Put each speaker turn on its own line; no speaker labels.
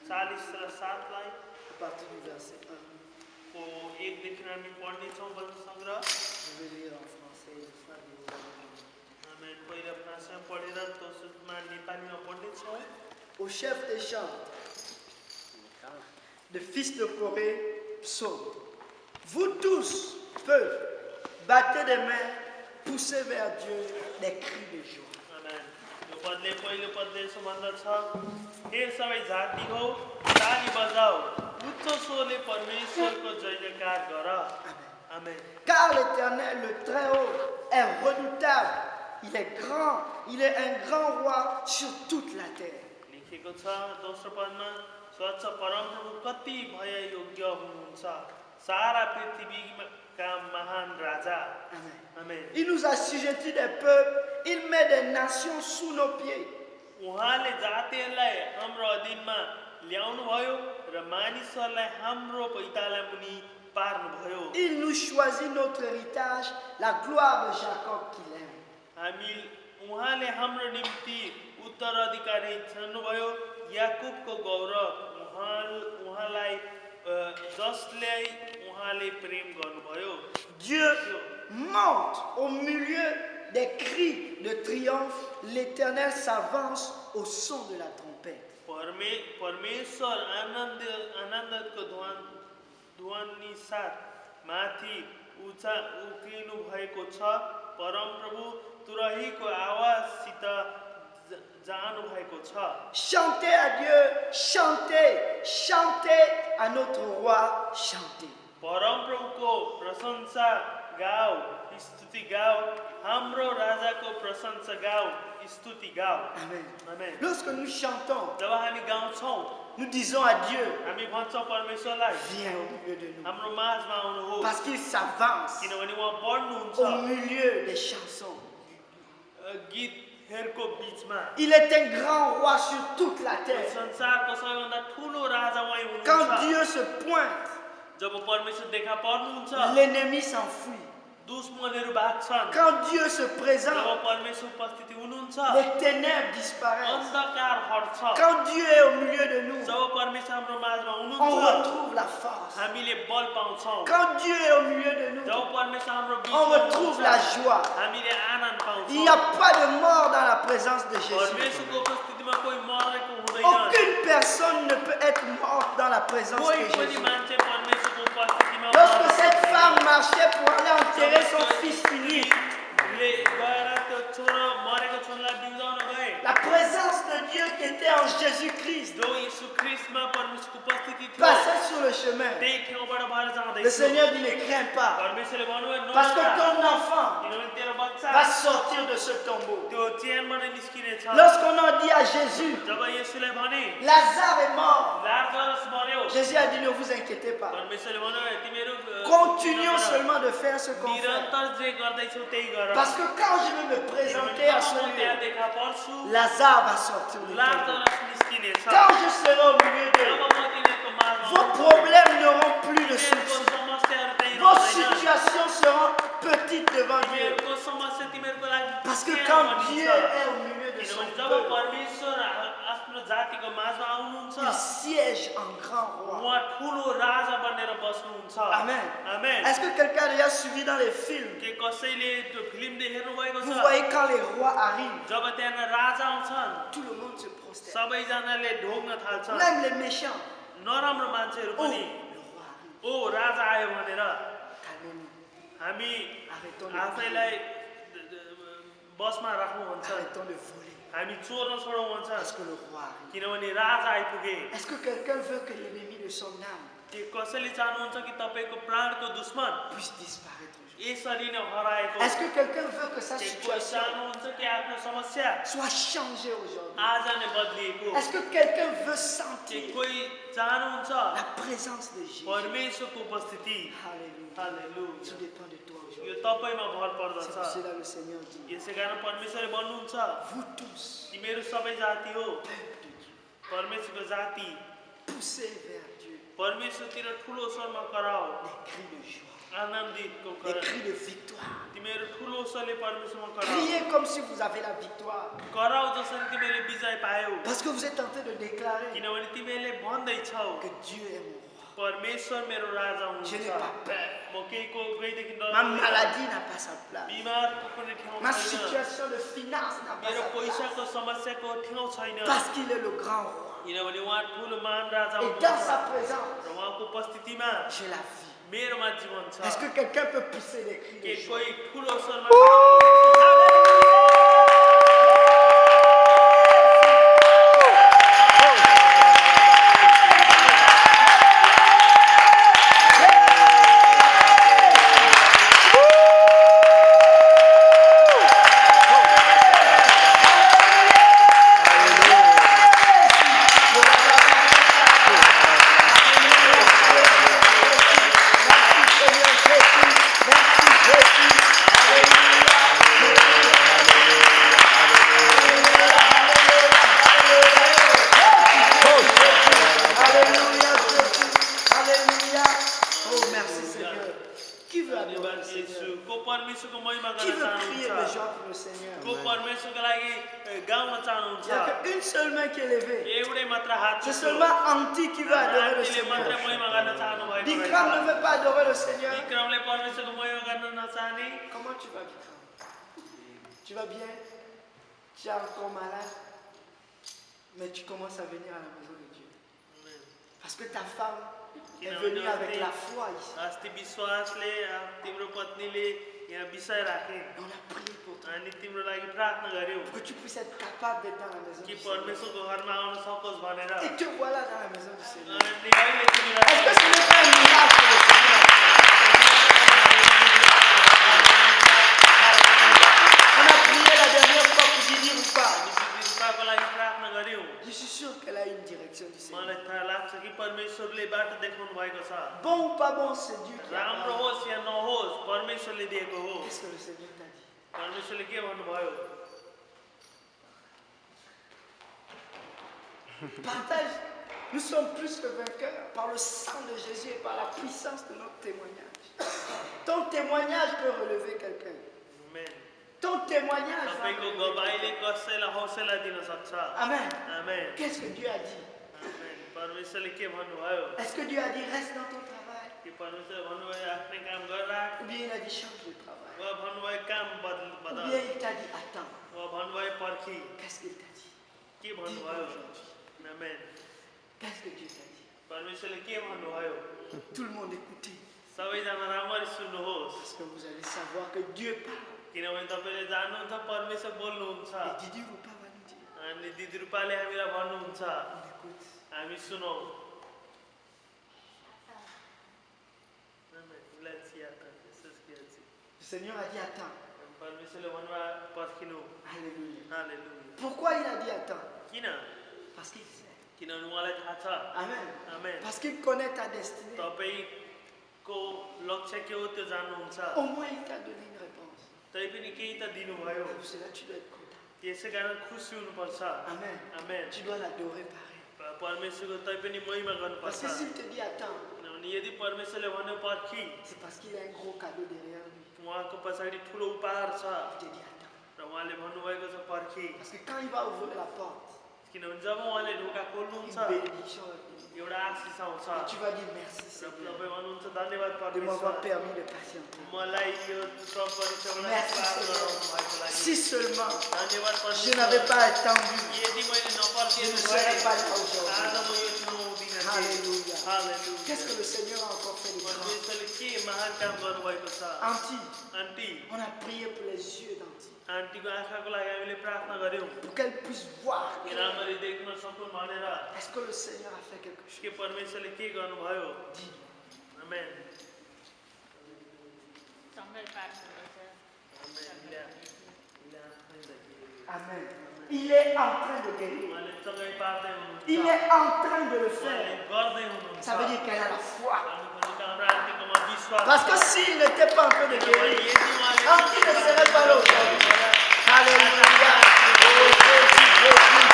40 र 7 लाई
à partir du verset 1.
को 1 देखि हामी पढ्ने छौं वचन संग्रह।
Je vais lire en français, j'espère que vous allez lire.
हामी पहिला फ्रान्समा पढेर दोस्रोमा नेपालीमा पढ्ने छौं।
Au chef des chants, le fils de Corée, psaume. Vous tous, peuple, battez des mains, poussez vers Dieu des cris de joie.
आमेन। यो पदले पहिलो पदले यसो भन्दछ, हे सबै जाति हो, ताली बजाऊ, उच्च स्वरले परमेश्वरको जय जयकार गर। आमेन।
Car l'Éternel, le Très-Haut, est redoutable. Il est grand, il est un grand roi sur toute la terre.
लेखेको छ दोस्रो पदमा, स्वच्छ परमप्रभु कति भय योग्य हुनुहुन्छ, सारा पृथ्वीका महान राजा।
Amen.
आमेन।
Il nous assujettit des peuples, il met des nations sous nos pieds.
उहाँले जातिहरूलाई हाम्रो अधीनमा ल्याउनु भयो र मानिसहरूलाई हाम्रो पैताला मुनि पार्नुभयो।
Il nous choisit notre héritage, la gloire de Jacob qu'il aime.
उहाँले हाम्रो निम्ति उत्तराधिकारी छान्नुभयो, याकुबको गौरव उहाँलाई जसले उहाँले प्रेम गर्नुभयो।
Dieu monte au milieu des cris de triomphe, l'Éternel s'avance au son de la trompette.
परमेश्वर आनन्दको ध्वनि साथ माथि उक्लिनु भएको छ। परमप्रभु तुरहीको आवाजसित जानु भएको छ।
Chantez à Dieu, chantez, chantez à notre roi, chantez.
परमप्रभुको प्रशंसा गाऊ, स्तुति गाऊ, हाम्रो राजाको प्रशंसा गाऊ, स्तुति गाऊ।
Amen.
आमेन।
Lorsque nous chantons,
जब हामी गाउँछौं,
nous disons à Dieu,
हामी भन्छौं परमेश्वरलाई,
viens au milieu de nous.
हाम्रो माझमा आउनुहोस्,
Parce qu'il s'avance
किनभने उहाँ बढ्नुहुन्छ
au milieu des chansons.
गीतहरूको बीचमा।
Il est un grand roi sur toute la terre.
संसारको सबैभन्दा ठुलो राजा उहाँ हुनुहुन्छ।
Quand Dieu se pointe,
जब परमेश्वर देखा पर्नुहुन्छ,
l'ennemi s'enfuit.
दुश्मनहरू भाग्छन्।
Quand Dieu se présente,
जब परमेश्वर उपस्थिति हुनुहुन्छ,
les ténèbres disparaissent.
अन्धकार हट्छ।
Quand Dieu est au milieu de nous,
जब परमेश्वर हाम्रो माझमा
on
हुनुहुन्छ,
retrouve la force.
हामीले बल पाउँछौं।
Quand Dieu est au milieu de nous,
जब परमेश्वर हाम्रो
on
बीचमा
retrouve la
हुनुहुन्छ,
joie.
हामीले आनन्द
Il n'y a
पाउँछौं।
pas de mort dans la présence de Jésus.
परमेश्वरको उपस्थितिमा कोही मरेको हुँदैन।
Aucune personne ne peut être morte dans la présence de
कोही पनि
Jésus.
मान्छे परमेश्वरको उपस्थितिमा
Lorsque cette femme marchait pour aller enterrer son fils unique,
गएर त्यो छोरो मरेको छोरालाई बिउजाउन गए,
la présence de Dieu qui était en Jésus-Christ
जो यीशु ख्रीष्टमा परमेश्वरको उपस्थिति थियो,
passait sur le chemin.
त्यही ठाउँबाट भएर
Le
जाँदैछ।
Seigneur dit, ne crains pas,
परमेश्वरले भन्नुभयो,
parce que
नडरा,
ton enfant
किनभने तेरो बच्चा
va sortir de ce tombeau.
त्यो चेनबाट निस्किनेछ।
Lorsqu'on a dit à Jésus,
जब येशूलाई भने
Lazare est mort,
लाजरस मर्यो,
Jésus a dit, ne vous inquiétez pas.
परमेश्वरले भन्नुभयो, तिमीहरू
Continuons seulement de faire ce qu'on fait.
निरन्तर जे गर्दैछौ त्यही गर।
Parce que quand je vais me présenter à ce
म त्यहाँ
lieu,
देखा पर्छु,
Lazare va sortir du tombeau.
Lazarus निस्किनेछ।
Quand je serai au milieu
जब
d'eux,
म तिनीहरूको माझमा
vos
हुन्छु,
problèmes n'auront plus de
तिमीहरूको
soucis.
समस्याहरू त्यही
Vos
रहँदैन।
situations seront petites devant Dieu.
तिमीहरूको समस्या तिमीहरूको लागि
Parce que
सानो
quand
बनिन्छ।
Dieu est au milieu de son
किनभने जब
peuple,
परमेश्वर आफ्नो जातिको माझमा आउनुहुन्छ,
il siège en grand roi.
उहाँ ठुलो राजा बनेर बस्नुहुन्छ।
Amen.
आमेन।
Est-ce que quelqu'un a déjà suivi dans les films?
के कसैले त्यो फिल्म हेर्नु भएको
Vous
छ?
voyez quand les rois arrivent,
जब त्यहाँ राजा आउँछन्,
tout le monde se prosterne.
सबैजनाले ढोग्न थाल्छन्।
Même les méchants.
नराम्रो मान्छेहरू
Oh,
पनि,
le roi arrive.
ओ राजा आयो भनेर
Calmez-nous.
हामी
Arrêtons de
आफैलाई
prier.
बसमा राख्नु भन्छ,
Arrêtons de voler.
हामी चोर्न छोडौँ भन्छ,
Parce que le roi arrive.
किनभने राजा आइपुगे।
Est-ce que quelqu'un veut que l'ennemi de son âme
के कसैले चाहनुहुन्छ कि तपाईँको प्राणको दुश्मन
puisse disparaître aujourd'hui?
यसरी नै हराएको?
Est-ce que quelqu'un veut que sa
के कोही
situation
चाहनुहुन्छ कि आफ्नो समस्या
soit changée aujourd'hui?
आज नै बदलिएको?
Est-ce que quelqu'un veut
के
sentir
कोही चाहनुहुन्छ
la présence de Jésus?
परमेश्वरको उपस्थिति?
Alléluia.
Hallelujah.
Tout dépend de toi aujourd'hui.
यो तपाईँमा भर
C'est
पर्दछ।
pour cela que le Seigneur dit,
यसै कारण परमेश्वरले भन्नुहुन्छ,
vous tous,
तिमीहरू सबै जाति हो,
peuple de Dieu,
परमेश्वरको जाति,
poussez vers Dieu
परमेश्वरतिर ठुलो स्वरमा कराओ,
des cris de joie.
आनन्दितको
Des
गर
cris de victoire.
तिमीहरू ठुलो स्वरले परमेश्वरमा कराऊ
Criez comme si vous avez la victoire.
कराऊ जसरी तिमीले विजय पायौ
Parce que vous êtes en train de déclarer
किनभने तिमीले भन्दैछौ
que Dieu est mon roi.
परमेश्वर मेरो राजा
Je n'ai
हुनुहुन्छ
pas peur.
म केहीको गइदेखि
Ma
डराउँदैन
maladie n'a pas sa place.
बिमारको कुनै ठाउँ
Ma
छैन
situation de finance n'a pas
मेरो
sa place.
पैसाको समस्याको ठाउँ छैन
Parce qu'il est le grand roi.
किनभने उहाँ ठुलो महान राजा
Et dans
हुनुहुन्छ
sa présence,
र उहाँको उपस्थितिमा
j'ai la vie.
मेरोमा जीवन छ
Est-ce que quelqu'un peut pousser des cris de
के
joie?
कोही ठुलो स्वरमा
Alléluia, Jésus. Alléluia. Oh, merci Seigneur. Qui veut adorer
धन्यवाद
le
येशू
Seigneur?
को परमेश्वरको महिमा
Qui
गर्न
veut crier de
चाहनुहुन्छ
joie pour le Seigneur?
को परमेश्वरको लागि गाउन
Il n'y
चाहनुहुन्छ
a qu'une seule main qui est levée.
एउटै मात्र हात
C'est
छ।
seulement Anti qui veut adorer le
आन्टीले मात्र
Seigneur.
महिमा गर्न चाहनु भएको
Bikram ne veut pas adorer le Seigneur.
विक्रमले परमेश्वरको महिमा गर्न नचाहने
Comment tu vas, Bikram? Tu vas bien? Tu es encore malade? Mais tu commences à venir à la maison de Dieu. Parce que ta femme est venue avec la foi ici.
अस्ति विश्वासले तिम्रो पत्नीले यहाँ विषय राखे
Et on a prié pour toi.
अनि तिम्रो लागि प्रार्थना गर्यो
Pour que tu puisses être capable d'être dans la maison
कि
du Seigneur.
परमेश्वरको घरमा आउन सकोस् भनेर
Et te voilà dans la maison du Seigneur.
अनि अहिले तिमीलाई
Est-ce que ce n'est pas un miracle pour le Seigneur? On a prié la dernière fois pour Didi ou pas.
दिदीको लागि प्रार्थना गर्यो
Je suis sûr qu'elle a une direction du Seigneur.
मलाई थाहा लाग्छ कि परमेश्वरले बाटो देखाउनु भएको छ
Bon ou pas bon, c'est Dieu qui a
राम्रो
parlé.
होस् या नहोस् परमेश्वरले दिएको हो
Qu'est-ce que le Seigneur t'a dit?
परमेश्वरले के भन्नुभयो
Partage. Nous sommes plus que vainqueurs par le sang de Jésus et par la puissance de notre témoignage. Ton témoignage peut relever quelqu'un.
आमेन
Ton témoignage va
तपाईँको
relever
गवाईले
quelqu'un.
कसैलाई हौसला दिन सक्छ
Amen.
आमेन
Qu'est-ce que Dieu a dit?
आमेन परमेश्वरले के भन्नुभयो
Est-ce que Dieu a dit reste dans ton travail?
कि परमेश्वरले भन्नुभयो आफ्नै काम गरिराख
Ou bien il a dit change de travail?
वा भन्नुभयो काम
Ou
बदल
bien il t'a dit attends.
वा भन्नुभयो पर्खी
Qu'est-ce qu'il t'a dit?
के
Dis-moi
भन्नुभयो
aujourd'hui.
आमेन
Qu'est-ce que Dieu t'a dit?
परमेश्वरले के भन्नुभयो
Tout le monde écoutez.
सबैजना राम्ररी सुन्नुहोस्
Parce que vous allez savoir que Dieu parle.
किनभने तपाईँले जान्नुहुन्छ परमेश्वर बोल्नुहुन्छ
Et Didi ou pas va nous dire.
अनि दिदी रूपाले हामीलाई भन्नुहुन्छ
On écoute.
हामी सुनौ Let's hear that. This is good.
Le Seigneur a dit attends.
परमेश्वरले भन्नुभयो पर्खिनु
Alléluia.
Hallelujah
Pourquoi il a dit attends?
किन
Parce qu'il sait.
किनभने उहाँलाई थाहा छ
Amen.
आमेन
Parce qu'il connaît ta destinée.
तपाईँको लक्ष्य के हो त्यो जान्नुहुन्छ
Au moins il t'a donné une réponse.
तै पनि केही त दिनुभयो
Pour cela tu dois être content.
त्यसै कारण खुसी हुनुपर्छ
Amen.
आमेन
Tu dois l'adorer pareil.
परमेश्वरको तै पनि महिमा
Parce
गर्नुपर्छ
que s'il te dit attends,
किनभने यदि परमेश्वरले भन्यो पर्खी
c'est parce qu'il a un gros cadeau derrière lui.
उहाँको पछाडि ठुलो उपहार छ
Il te dit attends.
र उहाँले भन्नुभएको छ पर्खी
Parce que quand il va ouvrir la porte,
किनभने जब उहाँले ढोका खोल्नुहुन्छ
une bénédiction va venir.
एउटा आशिष आउँछ
Et tu vas dire merci
र
Seigneur
तपाईँ भन्नुहुन्छ धन्यवाद
de m'avoir
परमेश्वर
permis de patienter.
मलाई यो श्रम परीक्षालाई
Merci
पार
Seigneur.
गराउनु भएको लागि
Si seulement
धन्यवाद
je
परमेश्वर
n'avais pas attendu,
यदि मैले
je
नपर्खेको
ne
भए
serais pas là
आज
aujourd'hui.
म यो ठाउँमा उभिन थिएँ
Alléluia.
Hallelujah
Qu'est-ce que le Seigneur a encore fait de grand?
परमेश्वरले के महान काम गर्नुभएको छ
Anti,
aunty
on a prié pour les yeux d'Anti.
आन्टीको आँखाको लागि हामीले प्रार्थना गर्यौँ
Pour qu'elle puisse voir.
कि राम्ररी देख्न सकुन् भनेर
Est-ce que le Seigneur a fait quelque chose?
के परमेश्वरले के गर्नुभयो
Dis-moi.
आमेन
सँगै पाठ गर्छ
Amen. Il est en train de guérir.
उहाँले सँगै पार्दै हुनुहुन्छ
Il est en train de le
उहाँले
faire.
गर्दै हुनुहुन्छ
Ça veut dire qu'elle a la foi.
हामी भनेको हाम्रो आन्टीकोमा विश्वास
Parce que
छ।
s'il n'était pas en train de
किनभने
guérir,
यदि उहाँले
Anti ne serait pas là aujourd'hui. Alléluia. Oh, Jésus, Jésus,